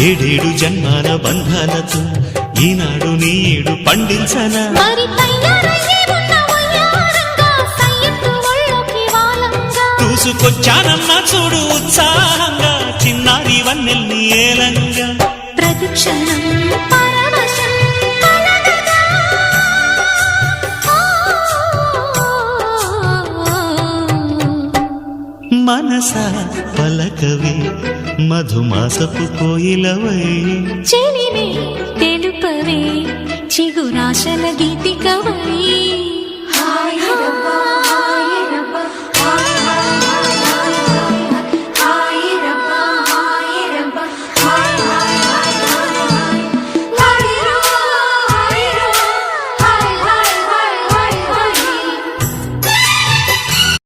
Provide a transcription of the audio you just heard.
ఏడేడు జన్మాల బంధాలతో ఈనాడు నీడు పండించనా చూసుకొచ్చానమ్మా చూడు ఉత్సాహంగా చిన్నారి వన్నెల్ని ఏలంగా ప్రతిక్షణం మనసా పలకవే మధుమాసపు కోయిలవై చెలిమే తెలుపవే చిగురాశల గీతికవై